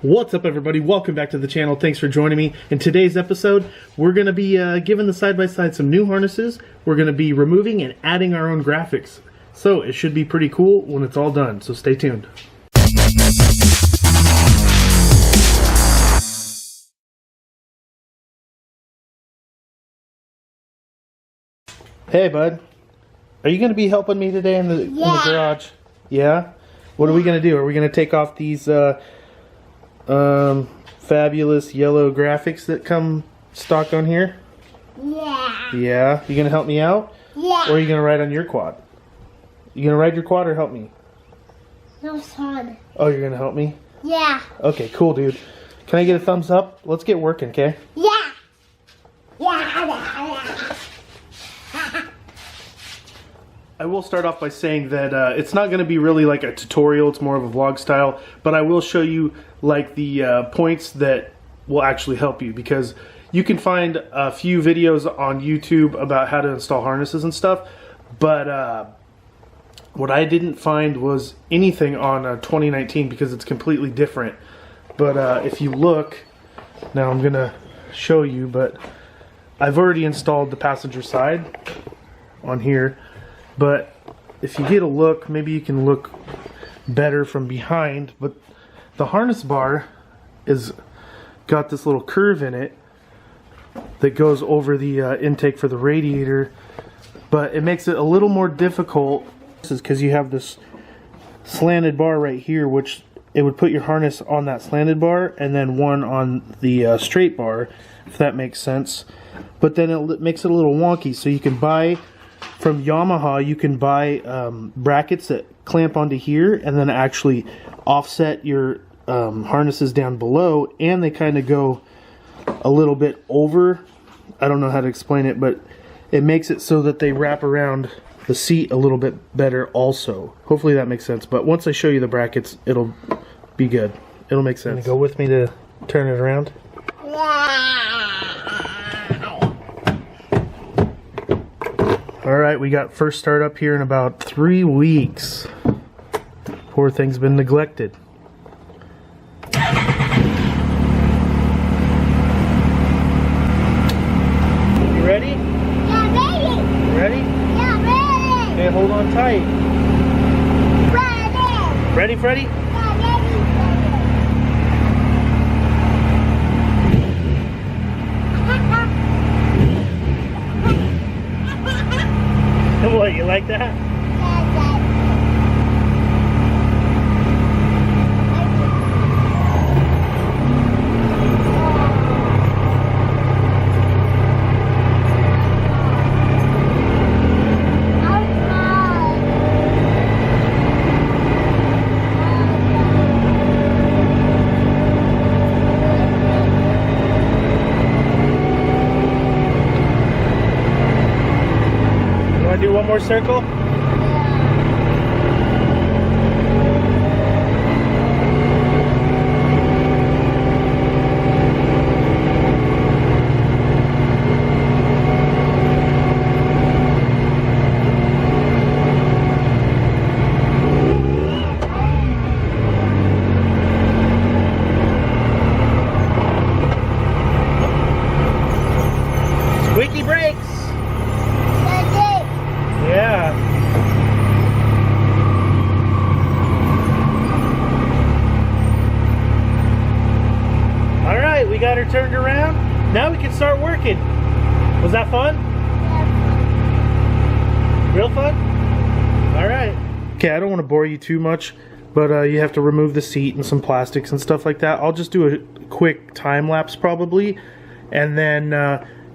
What's up, everybody? Welcome back to the channel. Thanks for joining me. In today's episode, we're going to be giving the side-by-side some new harnesses. We're going to be removing and adding our own graphics. So it should be pretty cool when it's all done, so stay tuned. Hey, bud. Are you going to be helping me today in the garage? Yeah? What are we going to do? Are we going to take off these fabulous yellow graphics that come stock on here? Yeah. Yeah? You going to help me out? Yeah. Or are you going to ride on your quad? You going to ride your quad or help me? No, son. Oh, you're going to help me? Yeah. Okay, cool, dude. Can I get a thumbs up? Let's get working, okay? Yeah. Yeah. I will start off by saying that it's not going to be really like a tutorial, it's more of a vlog style, but I will show you like the points that will actually help you, because you can find a few videos on YouTube about how to install harnesses and stuff, but what I didn't find was anything on 2019 because it's completely different. But if you look, now I'm going to show you, but I've already installed the passenger side on here. But if you get a look, maybe you can look better from behind, but the harness bar is got this little curve in it that goes over the intake for the radiator, but it makes it a little more difficult. This is because you have this slanted bar right here, which it would put your harness on that slanted bar and then one on the straight bar, if that makes sense. But then it makes it a little wonky, so you can buy from Yamaha, you can buy brackets that clamp onto here and then actually offset your harnesses down below, and they kind of go a little bit over. I don't know how to explain it, but it makes it so that they wrap around the seat a little bit better also. Hopefully that makes sense, but once I show you the brackets, it'll be good. It'll make sense. Go with me to turn it around. Alright, we got first start up here in about 3 weeks. Poor thing's been neglected. You ready? Yeah, ready. Ready? Yeah, ready. Okay, hold on tight. Ready. Ready, Freddy? Yeah, ready. What, you like that? Do one more circle? Squeaky brakes! Yeah. Alright, we got her turned around. Now we can start working. Was that fun? Real fun? Alright. Okay, I don't want to bore you too much, but you have to remove the seat and some plastics and stuff like that. I'll just do a quick time lapse probably. And then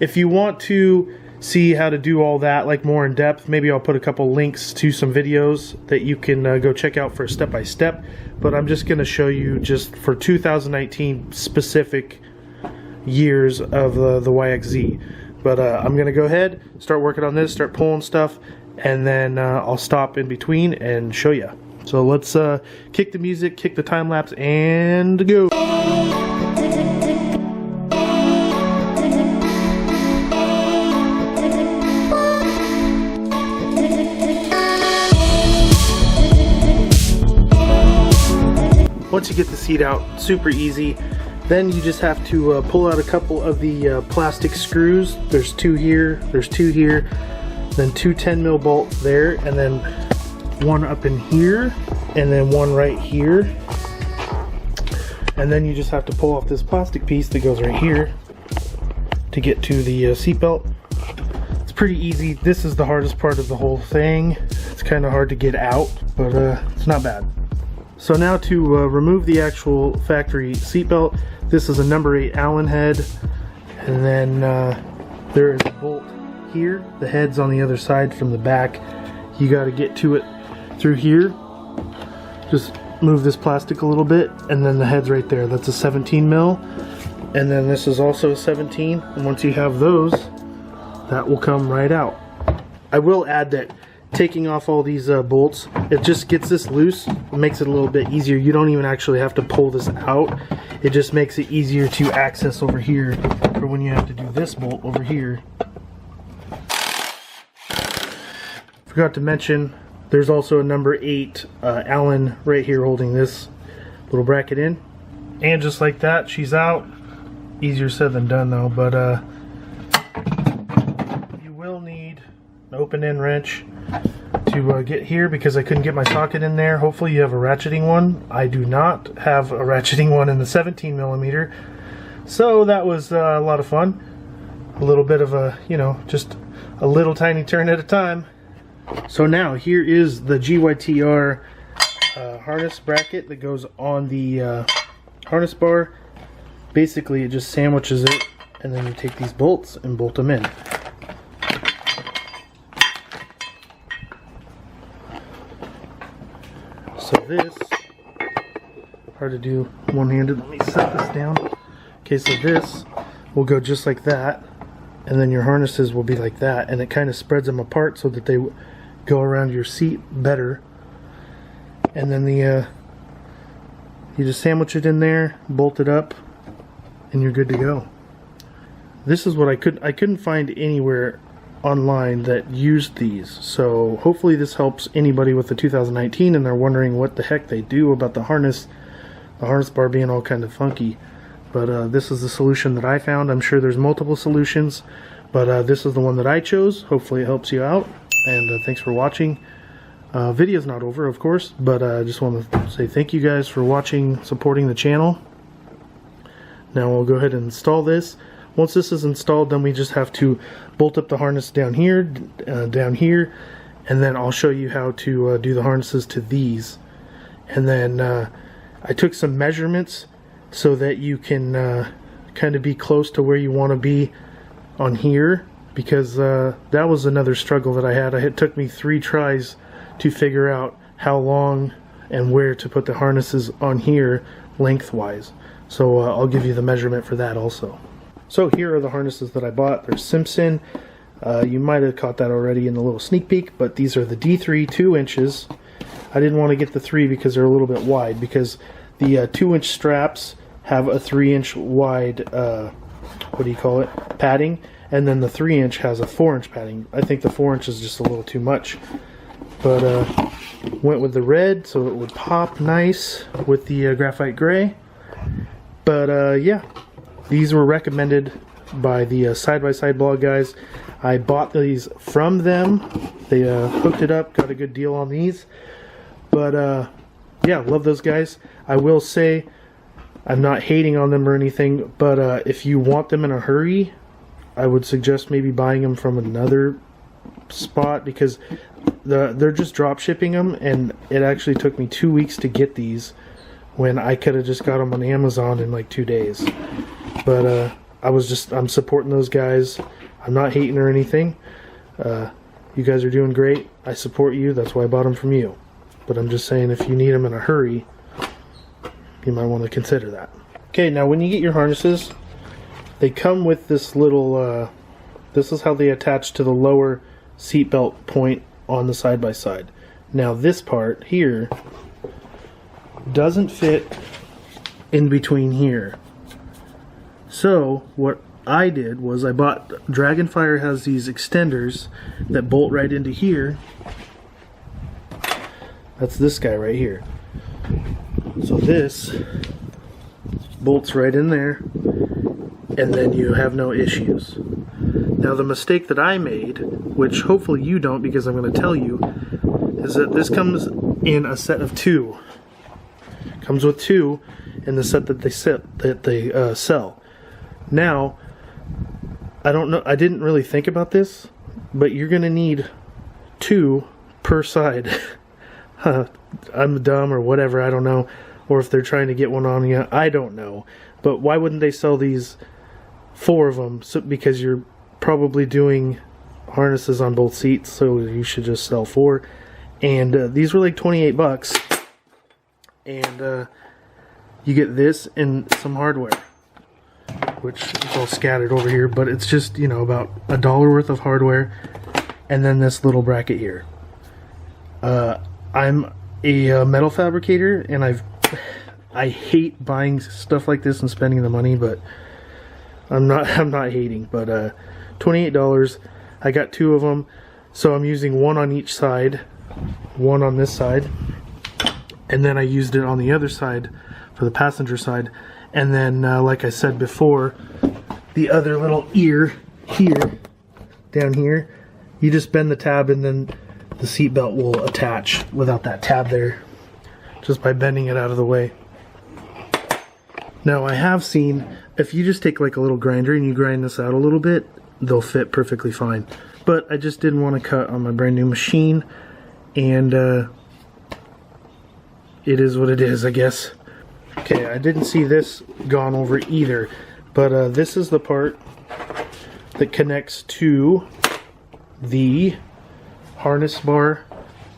if you want to see how to do all that like more in depth, maybe I'll put a couple links to some videos that you can go check out for step by step, but I'm just going to show you just for 2019 specific years of the YXZ. But I'm going to go ahead, start working on this, start pulling stuff, and then I'll stop in between and show you. So let's kick the music, kick the time lapse, and go. once you get the seat out, super easy. Then you just have to pull out a couple of the plastic screws. There's 2 here, there's 2 here, then 2 10mm bolts there, and then 1 up in here, and then 1 right here. And then you just have to pull off this plastic piece that goes right here to get to the seatbelt. It's pretty easy. This is the hardest part of the whole thing. It's kind of hard to get out, but it's not bad. So now to remove the actual factory seatbelt, this is a number 8 Allen head, and then there is a bolt here. The head's on the other side from the back. You got to get to it through here. Just move this plastic a little bit, and then the head's right there. That's a 17mm, and then this is also a 17, and once you have those, that will come right out. I will add that taking off all these bolts, it just gets this loose. It makes it a little bit easier. You don't even actually have to pull this out. It just makes it easier to access over here for when you have to do this bolt over here. Forgot to mention, there's also a number 8 Allen right here holding this little bracket in. And just like that, she's out. Easier said than done though, but you will need an open end wrench to get here, because I couldn't get my socket in there. Hopefully you have a ratcheting one. I do not have a ratcheting one in the 17mm, so that was a lot of fun. A little bit of a, you know, just a little tiny turn at a time. So now here is the GYTR harness bracket that goes on the harness bar. Basically it just sandwiches it, and then you take these bolts and bolt them in. So this, hard to do one-handed. Let me set this down. Okay, so this will go just like that, and then your harnesses will be like that, and it kind of spreads them apart so that they go around your seat better. And then the you just sandwich it in there, bolt it up, and you're good to go. This is what I couldn't find anywhere online that used these, so hopefully this helps anybody with the 2019 and they're wondering what the heck they do about the harness bar being all kind of funky. But this is the solution that I found. I'm sure there's multiple solutions, but this is the one that I chose. Hopefully it helps you out, and thanks for watching. Video's not over, of course, but I just want to say thank you guys for watching, supporting the channel. Now we'll go ahead and install this. Once this is installed, then we just have to bolt up the harness down here, and then I'll show you how to do the harnesses to these. And then I took some measurements so that you can kind of be close to where you want to be on here, because that was another struggle that I had. It took me 3 tries to figure out how long and where to put the harnesses on here lengthwise. So I'll give you the measurement for that also. So here are the harnesses that I bought. They're Simpson. You might have caught that already in the little sneak peek, but these are the D3 2 inches. I didn't want to get the 3 because they're a little bit wide, because the 2-inch straps have a 3-inch wide, what do you call it, padding, and then the 3-inch has a 4-inch padding. I think the 4-inch is just a little too much, but went with the red so it would pop nice with the graphite gray. But yeah, these were recommended by the side-by-side blog guys. I bought these from them. They hooked it up, got a good deal on these. But yeah, love those guys. I will say, I'm not hating on them or anything, but if you want them in a hurry, I would suggest maybe buying them from another spot, because they're just drop shipping them, and it actually took me 2 weeks to get these when I could have just got them on Amazon in like 2 days. But I'm supporting those guys. I'm not hating or anything. You guys are doing great. I support you. That's why I bought them from you. But I'm just saying, if you need them in a hurry, you might want to consider that. Okay, now when you get your harnesses, they come with this little, this is how they attach to the lower seatbelt point on the side-by-side. Now this part here doesn't fit in between here. So what I did was I bought, Dragonfire has these extenders that bolt right into here. That's this guy right here. So this bolts right in there, and then you have no issues. Now the mistake that I made, which hopefully you don't because I'm going to tell you, is that this comes in a set of 2. Comes with 2 in the set that they sell. Now, I don't know. I didn't really think about this, but you're going to need 2 per side. I'm dumb or whatever. I don't know. Or if they're trying to get one on you, I don't know. But why wouldn't they sell these 4 of them? So, because you're probably doing harnesses on both seats, so you should just sell 4. And these were like 28 bucks. And you get this and some hardware, which is all scattered over here, but it's just, you know, about $1 worth of hardware, and then this little bracket here. I'm a metal fabricator, and I hate buying stuff like this and spending the money, but I'm not hating. But $28, I got 2 of them, so I'm using 1 on each side, 1 on this side, and then I used it on the other side for the passenger side. And then, like I said before, the other little ear here, down here, you just bend the tab and then the seat belt will attach without that tab there, just by bending it out of the way. Now I have seen, if you just take like a little grinder and you grind this out a little bit, they'll fit perfectly fine. But I just didn't want to cut on my brand new machine, and it is what it is, I guess. Okay, I didn't see this gone over either, but this is the part that connects to the harness bar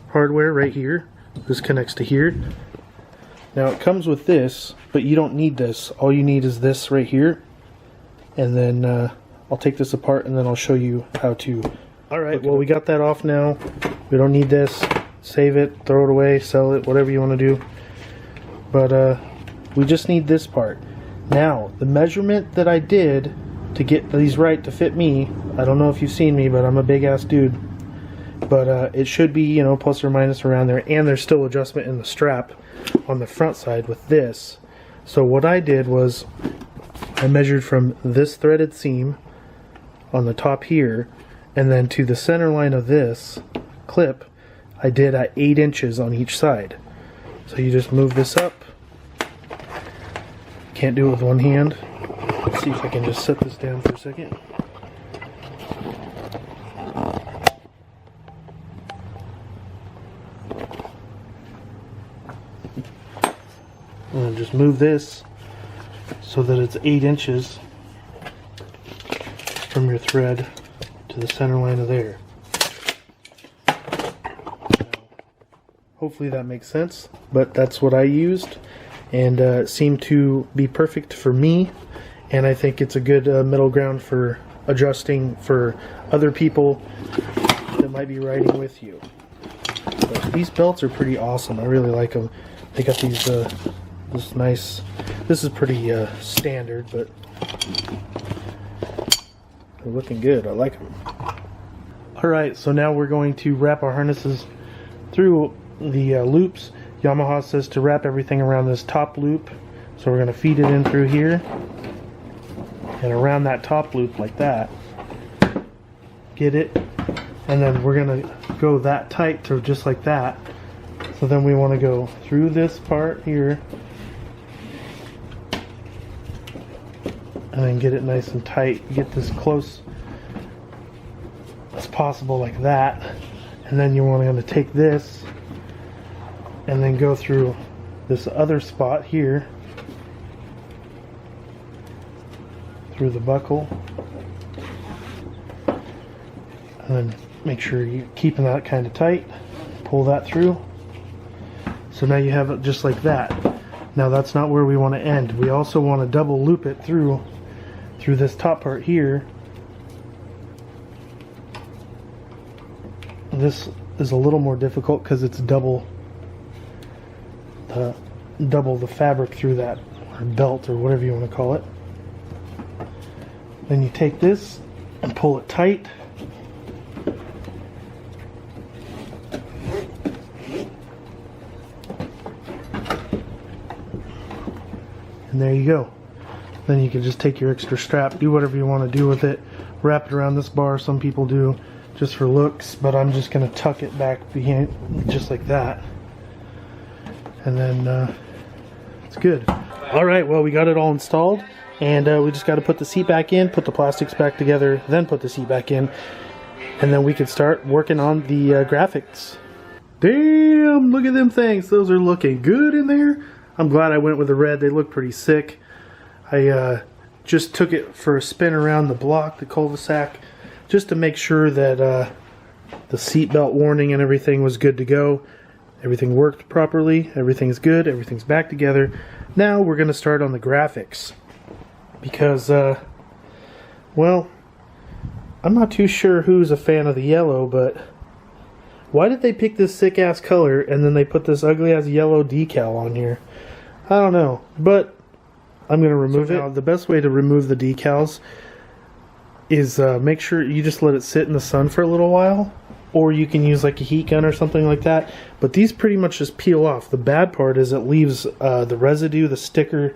hardware right here. This connects to here. Now it comes with this, but you don't need this. All you need is this right here, and then I'll take this apart and then I'll show you how to. Alright, well, we got that off now. We don't need this. Save it, throw it away, sell it, whatever you want to do. But we just need this part. Now, the measurement that I did to get these right to fit me, I don't know if you've seen me, but I'm a big ass dude. But it should be, you know, plus or minus around there. And there's still adjustment in the strap on the front side with this. So what I did was I measured from this threaded seam on the top here, and then to the center line of this clip, I did at 8 inches on each side. So you just move this up. Can't do it with one hand. Let's see if I can just set this down for a second. And just move this so that it's 8 inches from your thread to the center line of there. Hopefully that makes sense, but that's what I used, and it seemed to be perfect for me, and I think it's a good middle ground for adjusting for other people that might be riding with you. But these belts are pretty awesome. I really like them. They got these this nice, this is pretty standard, but they're looking good. I like them. Alright, so now we're going to wrap our harnesses through the loops. Yamaha says to wrap everything around this top loop, so we're going to feed it in through here and around that top loop like that. Get it, and then we're going to go that tight to just like that. So then we want to go through this part here and then get it nice and tight. Get this close as possible like that, and then you want to take this and then go through this other spot here through the buckle, and then make sure you're keeping that kind of tight. Pull that through. So now you have it just like that. Now that's not where we want to end. We also want to double loop it through this top part here. This is a little more difficult because it's double the fabric through that, or belt, or whatever you want to call it. Then you take this and pull it tight. And there you go. Then you can just take your extra strap, do whatever you want to do with it, wrap it around this bar. Some people do just for looks, but I'm just going to tuck it back behind just like that. And then it's good. All right, well, we got it all installed, and we just got to put the seat back in, put the plastics back together, then put the seat back in, and then we can start working on the graphics. Damn, look at them things. Those are looking good in there. I'm glad I went with the red. They look pretty sick. I just took it for a spin around the block, the cul-de-sac, just to make sure that the seatbelt warning and everything was good to go. Everything worked properly. Everything's good. Everything's back together. Now we're going to start on the graphics. Because, well, I'm not too sure who's a fan of the yellow, but why did they pick this sick-ass color and then they put this ugly-ass yellow decal on here? I don't know, but I'm going to remove it. Now, the best way to remove the decals is make sure you just let it sit in the sun for a little while, or you can use like a heat gun or something like that. But these pretty much just peel off. The bad part is it leaves the residue, the sticker,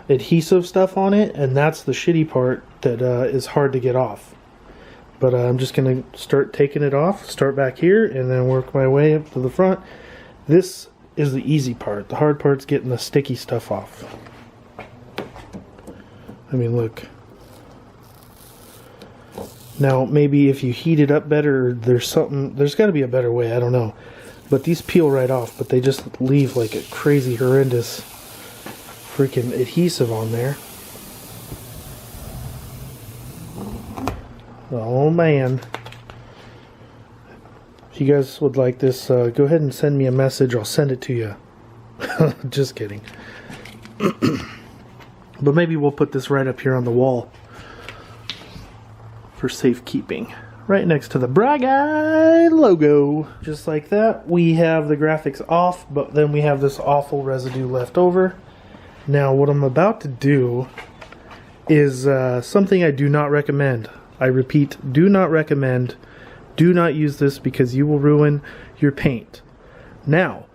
adhesive stuff on it, and that's the shitty part that is hard to get off. But I'm just going to start taking it off, start back here, and then work my way up to the front. This is the easy part. The hard part's getting the sticky stuff off. I mean, look. Now, maybe if you heat it up better, there's got to be a better way, I don't know. But these peel right off, but they just leave like a crazy, horrendous freaking adhesive on there. Oh man. If you guys would like this, go ahead and send me a message. I'll send it to you. Just kidding. But maybe we'll put this right up here on the wall for safekeeping, right next to the Braga logo. Just like that, we have the graphics off, but then we have this awful residue left over. Now what I'm about to do is something I do not recommend. I repeat, do not recommend. Do not use this because you will ruin your paint. Now,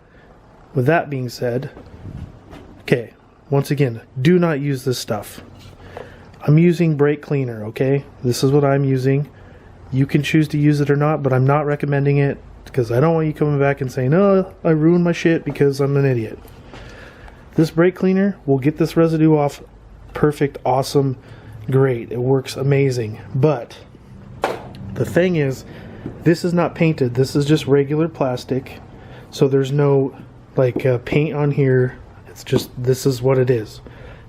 with that being said, okay, once again, do not use this stuff. I'm using brake cleaner, okay? This is what I'm using. You can choose to use it or not, but I'm not recommending it because I don't want you coming back and saying, oh, I ruined my shit because I'm an idiot. This brake cleaner will get this residue off perfect, awesome, great. It works amazing. But the thing is, this is not painted. This is just regular plastic. So there's no like paint on here. It's just, this is what it is.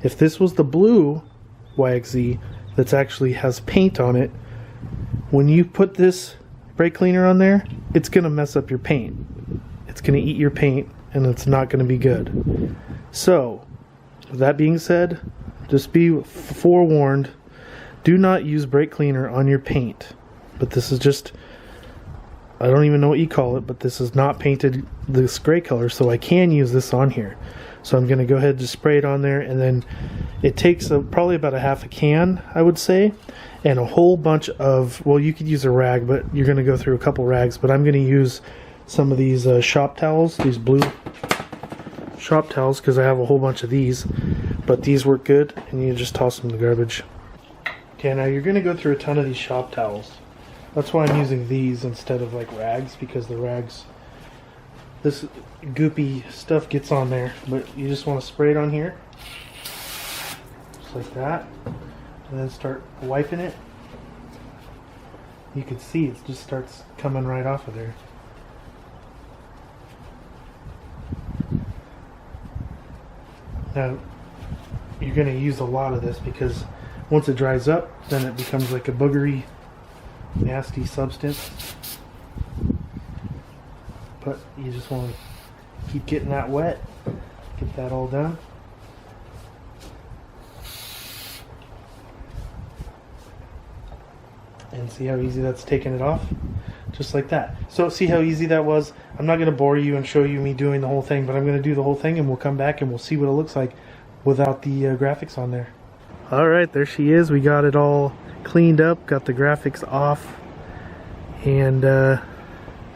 If this was the blue YXZ that actually has paint on it, when you put this brake cleaner on there, it's going to mess up your paint. It's going to eat your paint and it's not going to be good. So, with that being said, just be forewarned, do not use brake cleaner on your paint. But this is just, I don't even know what you call it, but this is not painted this gray color, so I can use this on here. So I'm going to go ahead and just spray it on there, and then it takes probably about a half a can, I would say, and a whole bunch of, well, you could use a rag, but you're going to go through a couple rags, but I'm going to use some of these shop towels, these blue shop towels, because I have a whole bunch of these, but these work good, and you just toss them in the garbage. Okay, now you're going to go through a ton of these shop towels. That's why I'm using these instead of like rags, because the rags, this goopy stuff gets on there, but you just want to spray it on here, just like that, and then start wiping it. You can see it just starts coming right off of there. Now, you're going to use a lot of this because once it dries up, then it becomes like a boogery, nasty substance. But you just want to keep getting that wet, get that all done. And see how easy that's taking it off? Just like that. So see how easy that was? I'm not going to bore you and show you me doing the whole thing, but I'm going to do the whole thing and we'll come back and we'll see what it looks like without the graphics on there. Alright, there she is. We got it all cleaned up, got the graphics off, and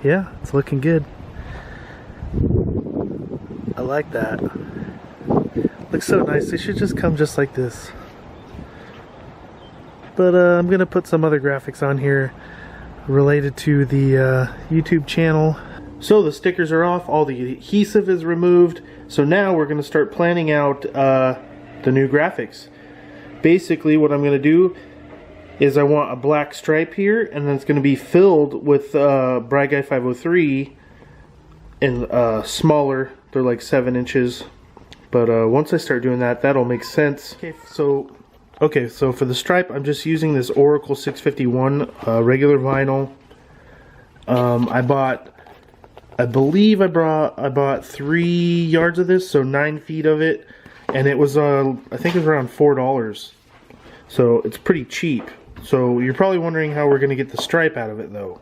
yeah, it's looking good. I like that. Looks so nice. They should just come just like this. But I'm gonna put some other graphics on here related to the YouTube channel. So the stickers are off, all the adhesive is removed. So now we're gonna start planning out the new graphics. Basically what I'm gonna do is I want a black stripe here, and then it's gonna be filled with Bright Guy 503 in smaller. They're like 7 inches. But once I start doing that, that'll make sense. Okay, so for the stripe, I'm just using this Oracle 651 regular vinyl. I believe I bought 3 yards of this, so 9 feet of it, and it was I think it was around $4. So it's pretty cheap. So you're probably wondering how we're going to get the stripe out of it, though.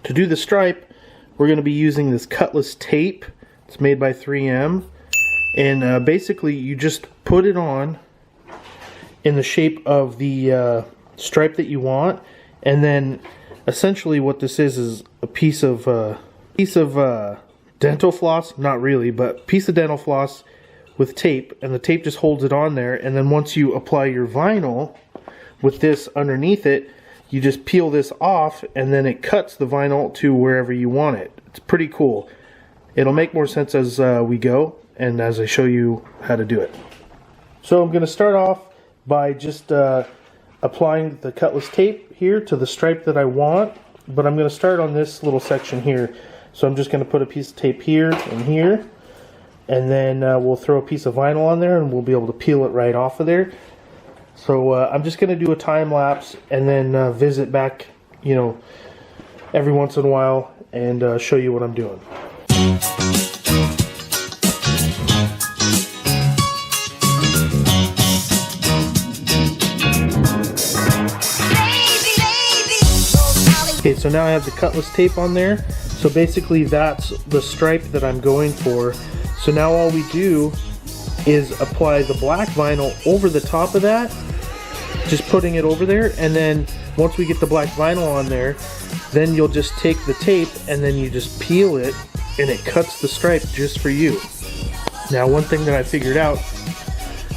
To do the stripe, we're going to be using this cutless tape. It's made by 3M, and basically you just put it on in the shape of the stripe that you want, and then essentially what this is a piece of dental floss, not really, but piece of dental floss with tape, and the tape just holds it on there, and then once you apply your vinyl with this underneath it, you just peel this off, and then it cuts the vinyl to wherever you want it. It's pretty cool. It'll make more sense as we go, and as I show you how to do it. So I'm going to start off by just applying the cutless tape here to the stripe that I want, but I'm going to start on this little section here. So I'm just going to put a piece of tape here and here, and then we'll throw a piece of vinyl on there, and we'll be able to peel it right off of there. So I'm just going to do a time lapse and then visit back, you know, every once in a while and show you what I'm doing. Okay, so now I have the cutless tape on there. So basically that's the stripe that I'm going for. So now all we do is apply the black vinyl over the top of that, just putting it over there, and then once we get the black vinyl on there, then you'll just take the tape and then you just peel it, and it cuts the stripe just for you. Now one thing that I figured out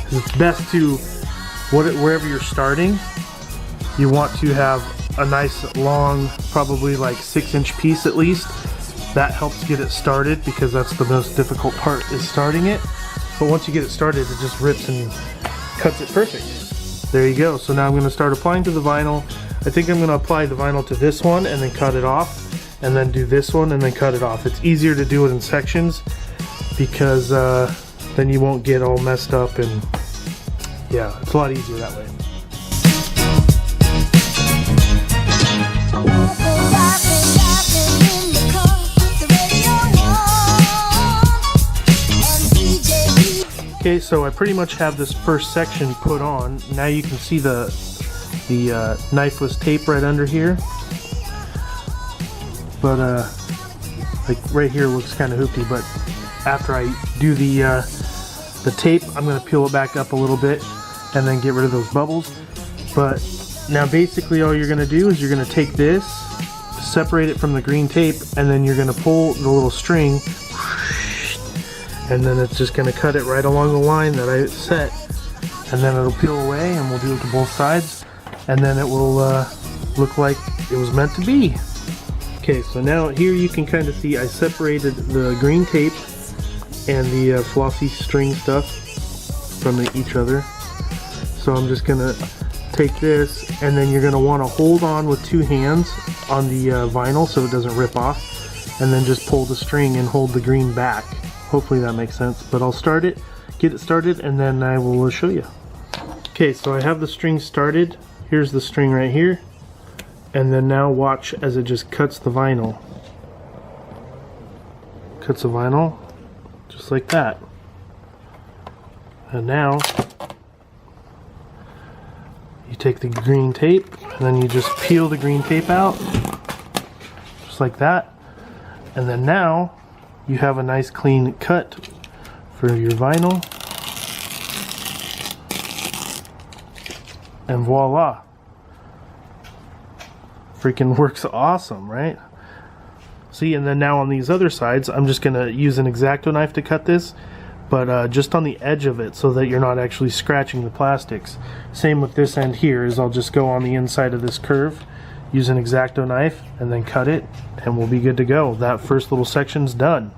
is it's best to, wherever you're starting, you want to have a nice long, probably like 6-inch piece at least. That helps get it started, because that's the most difficult part, is starting it. But once you get it started, it just rips and cuts it perfect. There you go. So now I'm going to start applying to the vinyl. I think I'm going to apply the vinyl to this one and then cut it off, and then do this one and then cut it off. It's easier to do it in sections, because then you won't get all messed up, and yeah, it's a lot easier that way. Okay, so I pretty much have this first section put on. Now you can see the knifeless tape right under here. But like right here looks kind of hoopty, but after I do the tape, I'm going to peel it back up a little bit and then get rid of those bubbles. But now basically all you're going to do is you're going to take this, separate it from the green tape, and then you're going to pull the little string, and then it's just going to cut it right along the line that I set, and then it'll peel away, and we'll do it to both sides, and then it will look like it was meant to be. Okay, so now here you can kind of see I separated the green tape and the flossy string stuff from each other. So I'm just going to take this, and then you're going to want to hold on with 2 hands on the vinyl so it doesn't rip off, and then just pull the string and hold the green back. Hopefully that makes sense, but I'll start it, get it started, and then I will show you. Okay, so I have the string started. Here's the string right here, and then now watch as it just cuts the vinyl. Cuts the vinyl just like that. And now you take the green tape, and then you just peel the green tape out just like that, and then now you have a nice clean cut for your vinyl, and voila, freaking works awesome, right? See, and then now on these other sides I'm just gonna use an X-Acto knife to cut this, but just on the edge of it so that you're not actually scratching the plastics. Same with this end here, is I'll just go on the inside of this curve, use an X-Acto knife, and then cut it, and we'll be good to go. That first little section's done.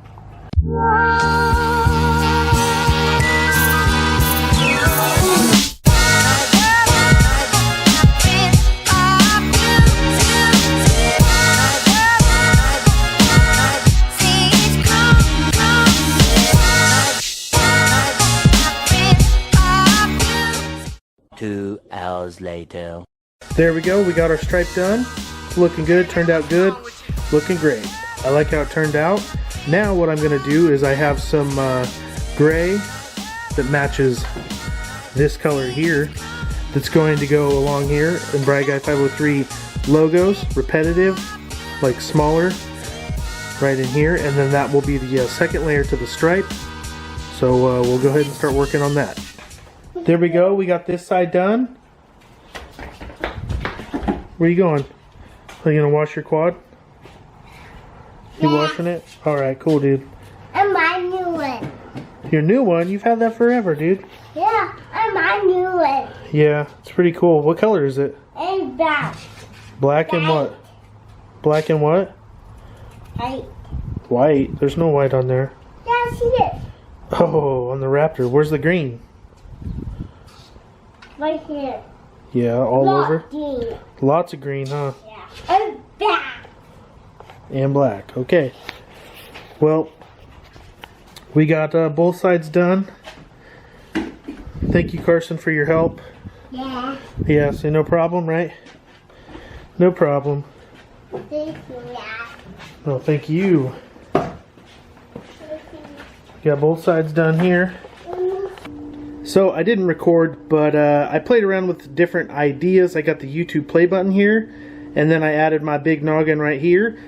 Two hours later. There we go, we got our stripe done. It's looking good, turned out good, looking great. I like how it turned out. Now what I'm gonna do is I have some gray that matches this color here that's going to go along here in Bright Guy 503 logos, repetitive, like smaller, right in here, and then that will be the second layer to the stripe. So we'll go ahead and start working on that. There we go, we got this side done. Where are you going? Are you gonna wash your quad? You washing it? Alright, cool, dude. And my new one. Your new one? You've had that forever, dude. Yeah, and my new one. Yeah, it's pretty cool. What color is it? And black. Black and what? Black and what? White. White. There's no white on there. Yeah, see it. Oh, on the Raptor. Where's the green? Right here. Yeah, all over. Green. Lots of green, huh? Yeah. And black. And black. Okay. Well, we got both sides done. Thank you, Carson, for your help. Yeah. Yeah, so no problem, right? No problem. Thank you, yeah. No, thank you. Got both sides done here. So I didn't record, but I played around with different ideas. I got the YouTube play button here, and then I added my big noggin right here.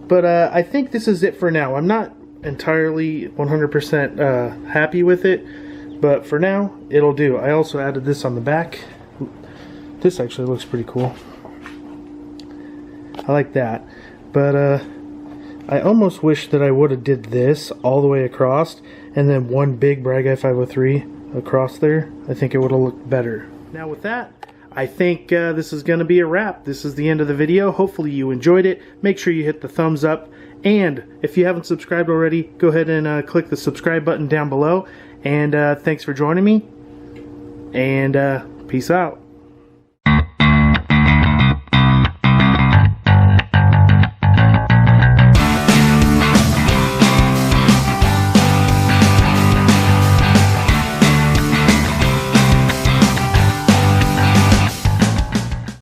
But I think this is it for now. I'm not entirely 100% happy with it, but for now, it'll do. I also added this on the back. This actually looks pretty cool. I like that. But I almost wish that I would have did this all the way across, and then one big Brad Guy 503 across there. I think it would have looked better. Now with that, I think this is going to be a wrap. This is the end of the video. Hopefully you enjoyed it. Make sure you hit the thumbs up, and if you haven't subscribed already, go ahead and click the subscribe button down below. And thanks for joining me, and peace out.